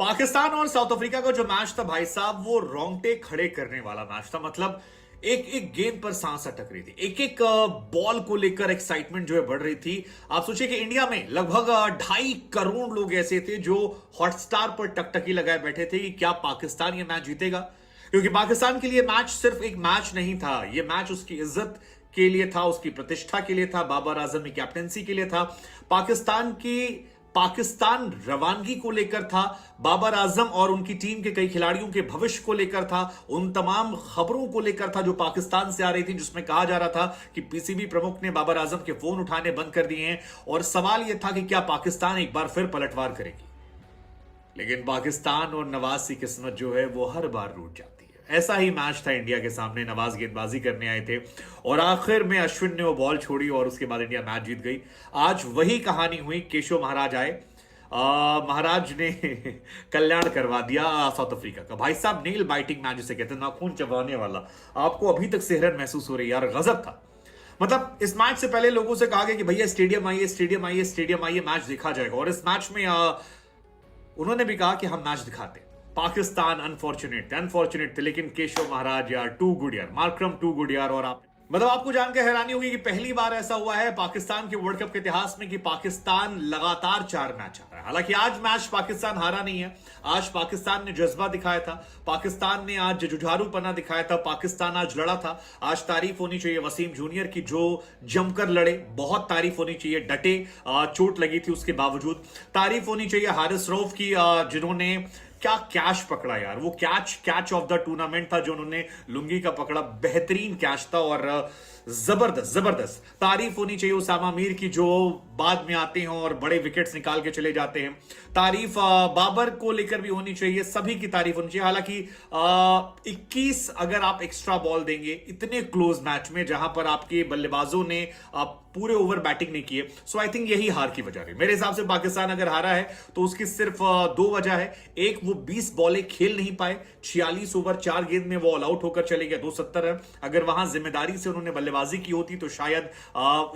पाकिस्तान और south Africa का जो मैच था भाई साहब, वो रोंगटे खड़े करने वाला मैच था। मतलब एक एक गेंद पर सांस अटक रही थी, एक एक बॉल को लेकर एक्साइटमेंट जो है बढ़ रही थी। आप सोचिए कि इंडिया में लगभग 2.5 करोड़ लोग ऐसे थे जो हॉटस्टार पर टकटकी लगाए बैठे थे कि क्या पाकिस्तान ये मैच जीतेगा। क्योंकि पाकिस्तान के लिए मैच सिर्फ एक मैच नहीं था, ये मैच उसकी इज्जत के लिए था, उसकी प्रतिष्ठा के लिए था, बाबर आजम की कैप्टेंसी के लिए था, पाकिस्तान रवानगी को लेकर था, बाबर आजम और उनकी टीम के कई खिलाड़ियों के भविष्य को लेकर था, उन तमाम खबरों को लेकर था जो पाकिस्तान से आ रही थी, जिसमें कहा जा रहा था कि पीसीबी प्रमुख ने बाबर आजम के फोन उठाने बंद कर दिए हैं। और सवाल यह था कि क्या पाकिस्तान एक बार फिर पलटवार करेगी। लेकिन पाकिस्तान और नवाज की किस्मत जो है वो हर बार रूठ जाती है। ऐसा ही मैच था इंडिया के सामने। नवाज गेंदबाजी करने आए थे और आखिर में अश्विन ने वो बॉल छोड़ी और उसके बाद इंडिया मैच जीत गई। आज वही कहानी हुई। केशव महाराज आए, महाराज ने कल्याण करवा दिया साउथ अफ्रीका का। भाई साहब, नेल बाइटिंग मैच जिसे कहते हैं, नाखून चबाने वाला। आपको अभी तक सिहरन महसूस हो रही है यार, गजब था। मतलब इस मैच से पहले लोगों से कहा गया कि भैया स्टेडियम आइए, स्टेडियम आइए, स्टेडियम आइए, मैच देखा जाएगा। और इस मैच में उन्होंने भी कहा कि हम मैच दिखाते। पाकिस्तान अनफॉर्चुनेट थे, लेकिन केशव महाराज यार, टू गुड यार, मार्करम टू गुड यार। और आप मतलब आपको जानकर हैरानी होगी कि पहली बार ऐसा हुआ है पाकिस्तान के वर्ल्ड कप के इतिहास में कि पाकिस्तान लगातार 4 मैच हारा है। हालांकि आज मैच पाकिस्तान हारा नहीं है। आज पाकिस्तान ने जज्बा दिखाया था, पाकिस्तान ने आज जुझारूपना दिखाया था, पाकिस्तान आज लड़ा था। आज तारीफ होनी चाहिए वसीम जूनियर की, जो जमकर लड़े। बहुत तारीफ होनी चाहिए, डटे, चोट लगी थी उसके बावजूद। तारीफ होनी चाहिए हारिस रऊफ की, जिन्होंने क्या कैच पकड़ा यार। वो कैच ऑफ द टूर्नामेंट था जो उन्होंने लुंगी का पकड़ा। बेहतरीन कैच था और जबरदस्त तारीफ होनी चाहिए उसामा मीर की, जो बाद में आते हैं और बड़े विकेट्स निकाल के चले जाते हैं। तारीफ बाबर को लेकर भी होनी चाहिए, सभी की तारीफ होनी चाहिए। हालांकि 21 अगर आप एक्स्ट्रा बॉल देंगे इतने क्लोज मैच में, जहां पर आपके बल्लेबाजों ने पूरे ओवर बैटिंग नहीं किए, सो आई थिंक यही हार की वजह रही। मेरे हिसाब से पाकिस्तान अगर हारा है तो उसकी सिर्फ 2 वजह है। एक, वो 20 बॉलें खेल नहीं पाए, 46 ओवर 4 गेंद में वो ऑल आउट होकर चले गए 270 रन। अगर वहां जिम्मेदारी से उन्होंने बल्लेबाजी की होती तो शायद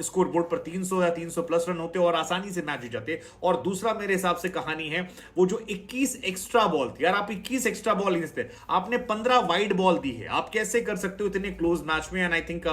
स्कोर बोर्ड पर 300 या 300 प्लस रन होते और आसानी से मैच जीत जाते। और दूसरा मेरे हिसाब से कहानी है वो जो 21 एक्स्ट्रा बॉल थी यार। आप 21 एक्स्ट्रा बॉल नहीं थे, आपने 15 वाइड बॉल दी है। आप कैसे कर सकते हो इतने क्लोज मैच में? एंड आई थिंक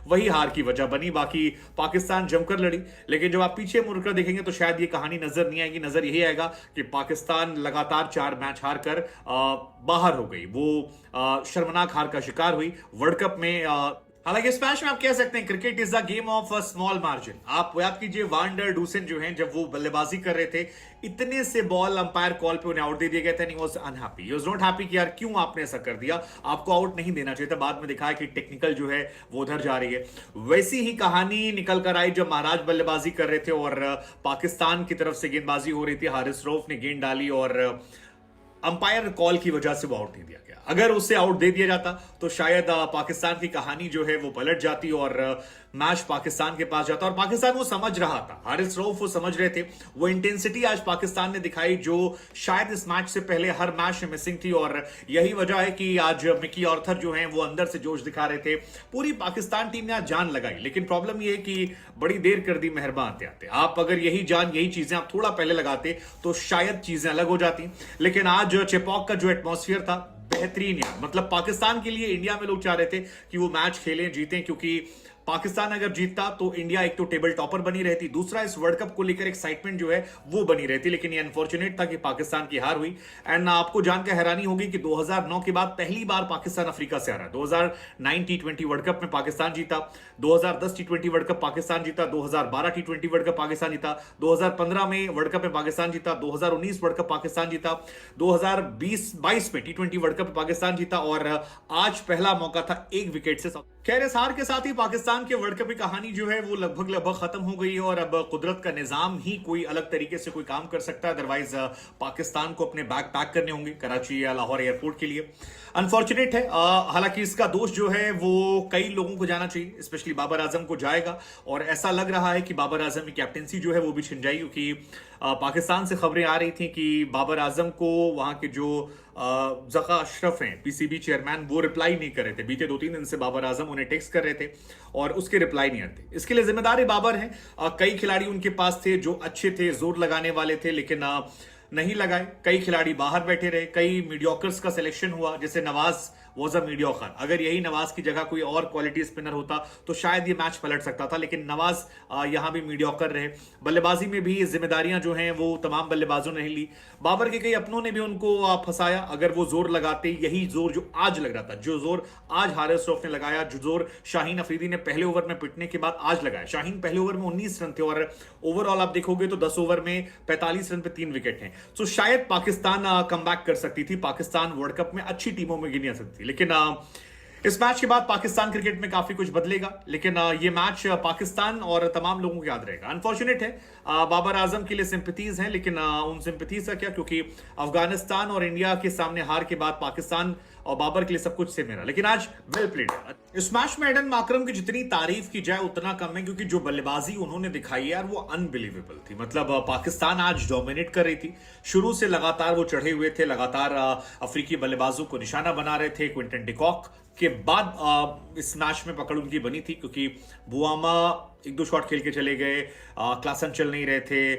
वही हार की वजह बनी। बाकी पाकिस्तान जमकर लड़ी, लेकिन जब आप पीछे मुड़कर देखेंगे तो शायद ये कहानी नजर नहीं आएगी। नजर यही आएगा कि पाकिस्तान लगातार 4 मैच हारकर बाहर हो गई। वो शर्मनाक हार का शिकार हुई वर्ल्ड कप में। हालांकि इस मैच में आप कह सकते हैं cricket is the game of a small margin. आप याद कीजिए वांडर डूसन जो हैं, जब वो बल्लेबाजी कर रहे थे, इतने से बॉल अंपायर कॉल पे उन्हें आउट दे दिए गए थे। He was unhappy, he was not happy कि यार क्यों आपने ऐसा कर दिया, आपको आउट नहीं देना चाहिए था। बाद में दिखाया कि टेक्निकल जो है वो उधर जा रही है। वैसी ही कहानी निकल कर आई जब महाराज बल्लेबाजी कर रहे थे और पाकिस्तान की तरफ से गेंदबाजी हो रही थी। हारिस रऊफ ने गेंद डाली और अंपायर कॉल की वजह से वो आउट नहीं दिया गया। अगर उससे आउट दे दिया जाता तो शायद पाकिस्तान की कहानी जो है वो पलट जाती और मैच पाकिस्तान के पास जाता। और पाकिस्तान वो समझ रहा था, हारिस रऊफ वो समझ रहे थे। वो इंटेंसिटी आज पाकिस्तान ने दिखाई जो शायद इस मैच से पहले हर मैच में मिसिंग थी। और यही वजह है कि आज मिकी ऑर्थर जो है वो अंदर से जोश दिखा रहे थे। पूरी पाकिस्तान टीम ने आज जान लगाई, लेकिन प्रॉब्लम ये है कि बड़ी देर कर दी मेहरबान आते आते। आप अगर यही जान, यही चीजें आप थोड़ा पहले लगाते तो शायद चीजें अलग हो जाती। लेकिन आज चेपॉक का जो एटमॉस्फेयर था बेहतरीन यार। मतलब पाकिस्तान के लिए इंडिया में लोग चाह रहे थे कि वो मैच खेलें, जीतें, क्योंकि पाकिस्तान अगर जीतता तो इंडिया एक तो टेबल टॉपर बनी रहती, दूसरा इस वर्ल्ड कप को लेकर एक्साइटमेंट जो है वो बनी रहती। लेकिन ये अनफॉर्चुनेट था कि पाकिस्तान की हार हुई। एंड आपको जानकर हैरानी होगी कि 2009 के बाद पहली बार पाकिस्तान अफ्रीका से हारा। 2009 टी20 वर्ल्ड कप में पाकिस्तान जीता, 2010 टी20 वर्ल्ड कप पाकिस्तान जीता, 2012 टी20 वर्ल्ड कप पाकिस्तान जीता, 2015 में वर्ल्ड कप में पाकिस्तान जीता, 2019 वर्ल्ड कप पाकिस्तान जीता, 2022 में टी20 वर्ल्ड कप पाकिस्तान जीता। और आज पहला मौका था 1 विकेट से। खैर, इस हार के साथ ही पाकिस्तान के वर्ल्ड कप की कहानी जो है वो लगभग खत्म हो गई है और अब कुदरत का निजाम ही कोई अलग तरीके से कोई काम कर सकता है। अदरवाइज पाकिस्तान को अपने बैग पैक करने होंगे कराची या लाहौर एयरपोर्ट के लिए। अनफॉर्चुनेट है। हालांकि इसका दोष जो है वो कई लोगों को जाना चाहिए, स्पेशली बाबर आजम को जाएगा। और ऐसा लग रहा है कि बाबर आजम की कैप्टेंसी जो है वो भी छिन जाएगी, क्योंकि पाकिस्तान से खबरें आ रही थी कि बाबर आजम को वहां के जो जका अशरफ हैं पीसीबी चेयरमैन, वो रिप्लाई नहीं कर रहे थे। बीते 2-3 दिन से बाबर आजम उन्हें टेक्स्ट कर रहे थे और उसके रिप्लाई नहीं आते। इसके लिए जिम्मेदार बाबर हैं। कई खिलाड़ी उनके पास थे जो अच्छे थे, जोर लगाने वाले थे, लेकिन नहीं लगाए, कई खिलाड़ी बाहर बैठे रहे, कई मीडियोकर्स का सिलेक्शन हुआ, जैसे नवाज वॉज अ मीडियोकर। अगर यही नवाज की जगह कोई और क्वालिटी स्पिनर होता तो शायद ये मैच पलट सकता था, लेकिन नवाज यहां भी मीडियोकर रहे। बल्लेबाजी में भी जिम्मेदारियां जो हैं वो तमाम बल्लेबाजों ने ली। बाबर के कई अपनों ने भी उनको फंसाया। अगर वो जोर लगाते, यही जोर जो आज लग रहा था, जो जोर आज हारिस रऊफ ने लगाया, जो जोर शाहीन अफरीदी ने पहले ओवर में पिटने के बाद आज लगाया। शाहीन पहले ओवर में 19 रन थे और ओवरऑल आप देखोगे तो 10 ओवर में 45 रन पे 3 विकेट हैं। तो शायद पाकिस्तान कमबैक कर सकती थी, पाकिस्तान वर्ल्ड कप में अच्छी टीमों में गिनी जा सकती थी। लेकिन इस मैच के बाद पाकिस्तान क्रिकेट में काफी कुछ बदलेगा, लेकिन ये मैच पाकिस्तान और तमाम लोगों को याद रहेगा। अनफॉर्चुनेट है, बाबर आजम के लिए सिंपैथीज हैं, लेकिन उन सिंपैथीज का क्या, क्योंकि अफगानिस्तान और इंडिया के सामने हार के बाद पाकिस्तान और बाबर के लिए सब कुछ सेम है। लेकिन आज वेल प्लेड। इस मैच में एडन माकरम की जितनी तारीफ की जाए उतना कम है, क्योंकि जो बल्लेबाजी उन्होंने दिखाई है यार वो अनबिलीवेबल थी। मतलब पाकिस्तान आज डोमिनेट कर रही थी, शुरू से लगातार वो चढ़े हुए थे, लगातार अफ्रीकी बल्लेबाजों को निशाना बना रहे थे। क्विंटन डिकॉक के बाद इस मैच में पकड़ उनकी बनी थी, क्योंकि बुआमा एक दो शॉट खेल के चले गए, क्लासन चल नहीं रहे थे,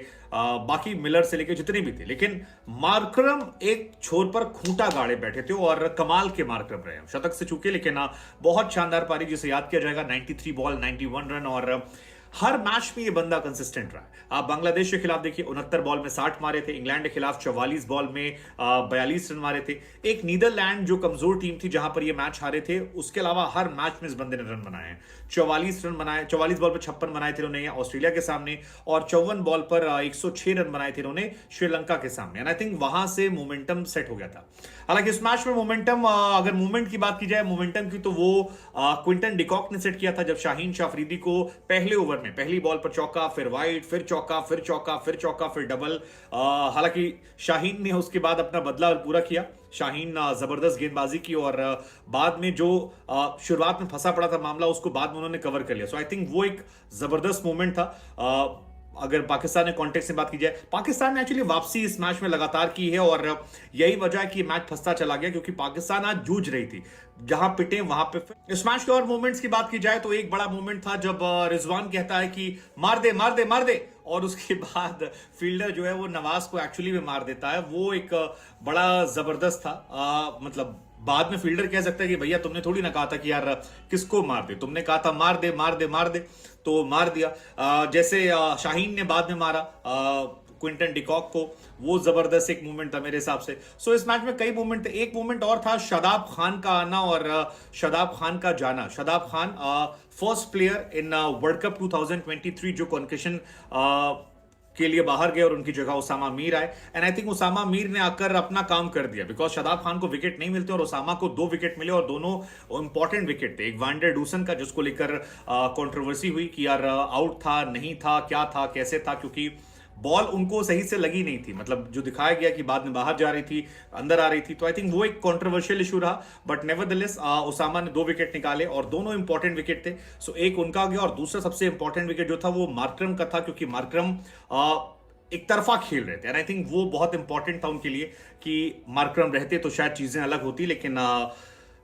बाकी मिलर से लेके जितने भी थे। लेकिन मार्करम एक छोर पर खूंटा गाड़े बैठे थे और कमाल के मार्करम रहे, शतक से चूके, लेकिन बहुत शानदार पारी जिसे याद किया जाएगा। 93 बॉल 91 रन, और हर मैच में ये बंदा कंसिस्टेंट रहा है। आप बांग्लादेश के खिलाफ देखिए, 69 बॉल में 60 मारे थे। इंग्लैंड के खिलाफ 44 बॉल में 42 रन मारे थे। एक नीदरलैंड जो कमजोर टीम थी जहां पर ये मैच हारे थे, उसके अलावा हर मैच में इस बंदे ने रन बनाए हैं। 44 रन बनाए, 44 बॉल पर 56 बनाए थे उन्होंने ऑस्ट्रेलिया के सामने, और 54 बॉल पर 106 रन बनाए थे उन्होंने श्रीलंका के सामने। एंड आई थिंक वहां से मोमेंटम सेट हो गया था। हालांकि इस मैच में मोमेंटम, अगर मूवमेंट की बात की जाए मोमेंटम की, तो वो क्विंटन डिकॉक ने सेट किया था, जब शाहीन शाह अफरीदी को पहले ओवर में पहली बॉल पर चौका, फिर वाइड, फिर चौका, फिर चौका, फिर चौका, फिर डबल। हालांकि शाहीन ने उसके बाद अपना बदला पूरा किया। शाहीन जबरदस्त गेंदबाजी की, और बाद में जो शुरुआत में फंसा पड़ा था मामला, उसको बाद में उन्होंने कवर कर लिया। सो आई थिंक वो एक जबरदस्त मोमेंट था। अगर पाकिस्तान ने कॉन्टेक्स्ट में बात की जाए, पाकिस्तान ने एक्चुअली वापसी इस मैच में लगातार की है, और यही वजह है कि मैच फंसता चला गया, क्योंकि पाकिस्तान आज जूझ रही थी, जहां पिटे वहां पे। इस मैच के और मोमेंट्स की बात की जाए तो एक बड़ा मोमेंट था जब रिजवान कहता है कि मार दे मार दे मार दे, और उसके बाद फील्डर जो है वो नवाज को एक्चुअली में मार देता है। वो एक बड़ा जबरदस्त था। मतलब बाद में फील्डर कह सकता है कि भैया तुमने थोड़ी ना कहा था कि यार किसको मार दे, तुमने कहा था मार दे मार दे मार दे, तो मार दिया। जैसे शाहीन ने बाद में मारा क्विंटन डिकॉक को, वो जबरदस्त एक मूवमेंट था मेरे हिसाब से। सो इस मैच में कई मूवमेंट थे। एक मूवमेंट और था शादाब खान का आना और शादाब खान का जाना। Shadab Khan first player in world cup 2023 जो कॉन्केशन के लिए बाहर गए, और उनकी जगह उसामा मीर आए। And I think Usama Mir ने आकर अपना काम कर दिया, बिकॉज शादाब खान को विकेट नहीं मिलते और उसामा को 2 विकेट मिले, और दोनों इंपॉर्टेंट विकेट थे। एक वांडर डूसन का, जिसको लेकर कंट्रोवर्सी हुई कि यार आउट था, नहीं था, क्या था, कैसे था, क्योंकि बॉल उनको सही से लगी नहीं थी। मतलब जो दिखाया गया कि बाद में बाहर जा रही थी, अंदर आ रही थी, तो आई थिंक वो एक कंट्रोवर्शियल इशू रहा। बट नेवरदलेस उसामा ने 2 विकेट निकाले, और दोनों इंपॉर्टेंट विकेट थे। सो एक उनका गया, और दूसरा सबसे इंपॉर्टेंट विकेट जो था वो मार्करम का था, क्योंकि मार्करम एक तरफा खेल रहे थे। एंड आई थिंक वो बहुत इंपॉर्टेंट था उनके लिए कि मार्करम रहते तो शायद चीजें अलग होती। लेकिन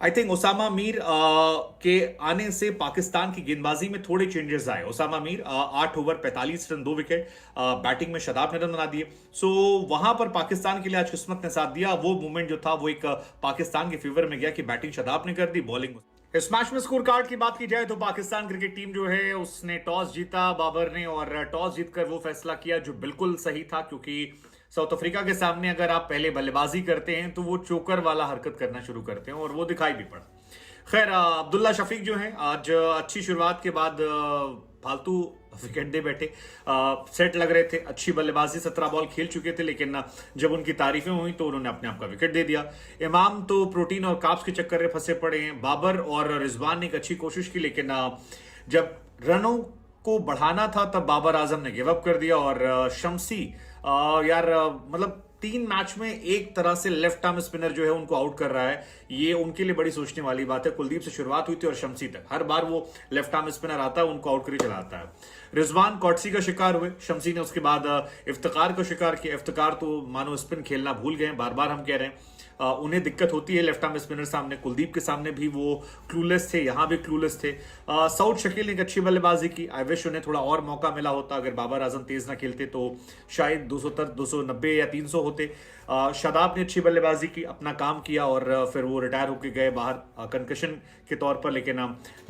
आई थिंक उसामा मीर के आने से पाकिस्तान की गेंदबाजी में थोड़े चेंजेस आए। Usama Mir 8 over 45 run 2 wicket, batting में शादाब ने रन बना दिए। सो वहां पर पाकिस्तान के लिए आज किस्मत ने साथ दिया। वो मूवमेंट जो था वो एक पाकिस्तान के फेवर में गया कि बैटिंग शादाब ने कर दी, बॉलिंग। इस मैच में स्कोर कार्ड की बात की जाए तो पाकिस्तान क्रिकेट टीम जो है उसने टॉस जीता बाबर ने, और टॉस जीतकर वो फैसला किया जो बिल्कुल सही था, क्योंकि साउथ अफ्रीका के सामने अगर आप पहले बल्लेबाजी करते हैं तो वो चोकर वाला हरकत करना शुरू करते हैं, और वो दिखाई भी पड़ा। खैर अब्दुल्ला शफीक जो है आज अच्छी शुरुआत के बाद फालतू विकेट दे बैठे। सेट लग रहे थे, अच्छी बल्लेबाजी, 17 बॉल खेल चुके थे, लेकिन जब उनकी तारीफें हुई तो उन्होंने अपने आप का विकेट दे दिया। इमाम तो प्रोटीन और कार्ब्स के चक्कर में फंसे पड़े हैं। बाबर और रिजवान ने एक अच्छी कोशिश की, लेकिन जब रनों को बढ़ाना था तब बाबर आजम ने गिव अप कर दिया। और शमसी यार मतलब 3 मैच में एक तरह से लेफ्ट आर्म स्पिनर जो है उनको आउट कर रहा है, ये उनके लिए बड़ी सोचने वाली बात है। कुलदीप से शुरुआत हुई थी और शमसी तक, हर बार वो लेफ्ट आर्म स्पिनर आता है उनको आउट करके चला आता है। रिजवान कॉटसी का शिकार हुए, शमसी ने उसके बाद इफ्तिकार का शिकार किया। इफ्तिकार तो मानो स्पिन खेलना भूल गए, बार बार हम कह रहे हैं। उन्हें दिक्कत होती है लेफ्ट आर्म स्पिनर सामने। कुलदीप के सामने भी वो क्लूलेस थे, यहां भी क्लूलेस थे। साउथ शकील ने एक अच्छी बल्लेबाजी की। आई विश उन्हें थोड़ा और मौका मिला होता, अगर बाबर आजम तेज ना खेलते तो शायद 290 या 300 होता। होते। शादाब ने अच्छी बल्लेबाजी की, अपना काम किया और फिर वो रिटायर होकर गए बाहर कंकशन के तौर पर, लेकिन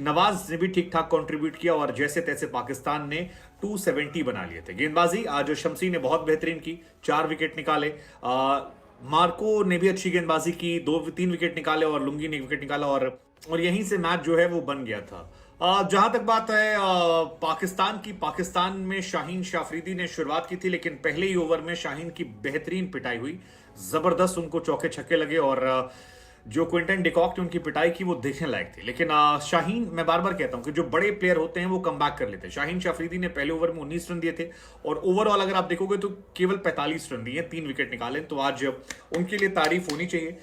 नवाज ने भी ठीक ठाक कंट्रीब्यूट किया और जैसे तैसे पाकिस्तान ने 270 बना लिए थे। गेंदबाजी आज शमसी ने बहुत बेहतरीन की, 4 विकेट निकाले। मार्को ने भी अच्छी गेंदबाजी की, 2-3 विकेट निकाले और लुंगी ने 1 विकेट निकाला और यहीं से मैच जो है वो बन गया था। जहां तक बात है पाकिस्तान की, पाकिस्तान में शाहीन शाफरीदी ने शुरुआत की थी, लेकिन पहले ही ओवर में शाहीन की बेहतरीन पिटाई हुई, जबरदस्त उनको चौके छक्के लगे और जो क्विंटन डिकॉक ने उनकी पिटाई की वो देखने लायक थी। लेकिन शाहीन, मैं बार बार कहता हूं कि जो बड़े प्लेयर होते हैं वो कम बैक कर लेते हैं। शाहीन शाफरीदी ने पहले ओवर में 19 रन दिए थे और ओवरऑल अगर आप देखोगे तो केवल 45 रन दिए, 3 विकेट निकाले, तो आज उनके लिए तारीफ होनी चाहिए।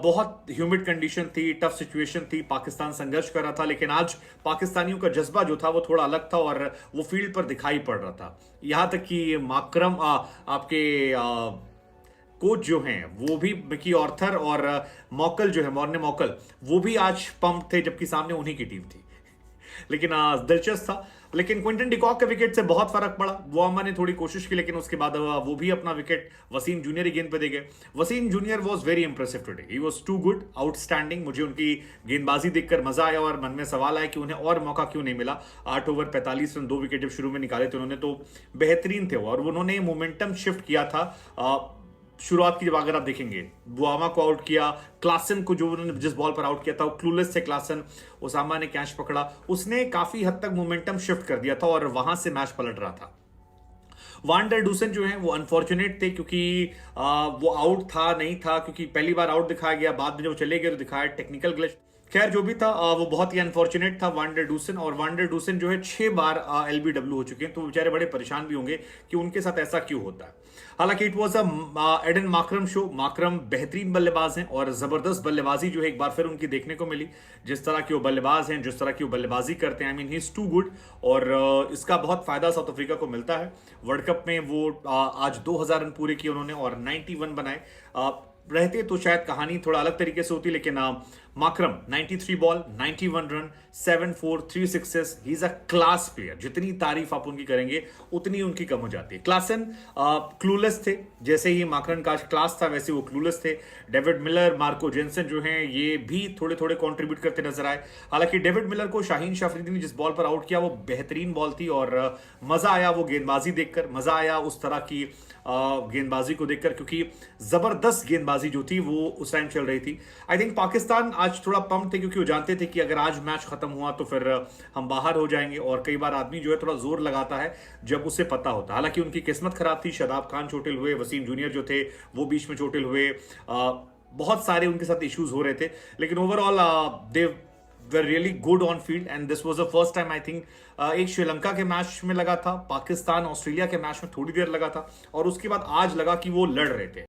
बहुत ह्यूमिड कंडीशन थी, टफ सिचुएशन थी, पाकिस्तान संघर्ष कर रहा था, लेकिन आज पाकिस्तानियों का जज्बा जो था वो थोड़ा अलग था और वो फील्ड पर दिखाई पड़ रहा था। यहां तक कि माकरम आपके कोच जो हैं वो भी, मिकी ऑर्थर और मॉकल जो है, मॉर्ने मॉकल, वो भी आज पंप थे, जबकि सामने उन्हीं की टीम थी। लेकिन दिलचस्प था। लेकिन क्विंटन डिकॉक के विकेट से बहुत फर्क पड़ा। वोआमा ने थोड़ी कोशिश की, लेकिन उसके बाद वो भी अपना विकेट वसीम जूनियर ही गेंद पे दे गए। Wasim junior was very impressive today, he was too good, outstanding. मुझे उनकी गेंदबाजी देखकर मजा आया और मन में सवाल आया कि उन्हें और मौका क्यों नहीं मिला। 8 ओवर 45 रन, 2 विकेट जब शुरू में निकाले थे उन्होंने, तो बेहतरीन थे और उन्होंने मोमेंटम शिफ्ट किया था। शुरुआत की जब अगर आप देखेंगे, बुआमा को आउट किया, क्लासन को जो उन्होंने जिस बॉल पर आउट किया था वो क्लूलेस थे क्लासन, ओसामा ने कैच पकड़ा, उसने काफी हद तक मोमेंटम शिफ्ट कर दिया था और वहां से मैच पलट रहा था। वान डर डूसन जो है वो अनफॉर्चुनेट थे, क्योंकि वो आउट था नहीं था, क्योंकि पहली बार आउट दिखाया गया, बाद में जब चले गए तो दिखाया टेक्निकल ग्लिच। खैर जो भी था वो बहुत ही अनफॉर्चुनेट था वान डर डूसन। और वान डर डूसन जो है 6 बार LBW हो चुके हैं, तो बेचारे बड़े परेशान भी होंगे कि उनके साथ ऐसा क्यों होता है। हालांकि it was Aiden Markram show. Markram बेहतरीन बल्लेबाज हैं और जबरदस्त बल्लेबाजी जो है एक बार फिर उनकी देखने को मिली। जिस तरह के वो बल्लेबाज हैं, जिस तरह की वो बल्लेबाजी करते हैं, I mean he is too good. और इसका बहुत फायदा साउथ अफ्रीका को मिलता है। वर्ल्ड कप में वो आज 2000 रन पूरे किए उन्होंने और 91 बनाए। रहते तो शायद कहानी थोड़ा अलग तरीके से होती, लेकिन माकरम 93 ball, 91 run, 7-4, 3 sixes. He is a class player. जितनी तारीफ आप उनकी करेंगे उतनी उनकी कम हो जाती है। क्लासन क्लूलेस थे, जैसे ही माकरम का क्लास था वैसे वो क्लूलेस थे। डेविड मिलर, मार्को जेनसन जो हैं ये भी थोड़े थोड़े कंट्रीब्यूट करते नजर आए। हालांकि डेविड मिलर को शाहीन शाफरीदी ने जिस बॉल पर आउट किया वो बेहतरीन बॉल थी और मजा आया वो गेंदबाजी देखकर, मजा आया उस तरह की गेंदबाजी को देखकर, क्योंकि जबरदस्त गेंदबाजी जो थी वो उस टाइम चल रही थी। आई थिंक पाकिस्तान आज थोड़ा पंप थे, क्योंकि वो जानते थे कि अगर आज मैच खत्म हुआ तो फिर हम बाहर हो जाएंगे। और कई बार आदमी जो है थोड़ा जोर लगाता है जब उसे पता होता है। हालांकि उनकी किस्मत खराब थी, शादाब खान चोटिल हुए, वसीम जूनियर जो थे वो बीच में चोटिल हुए, बहुत सारे उनके साथ इश्यूज हो रहे थे, लेकिन overall they were really good on field and this was the first time I think एक श्रीलंका के मैच में लगा था, पाकिस्तान ऑस्ट्रेलिया के मैच में थोड़ी देर लगा था और उसके बाद आज लगा कि वो लड़ रहे थे।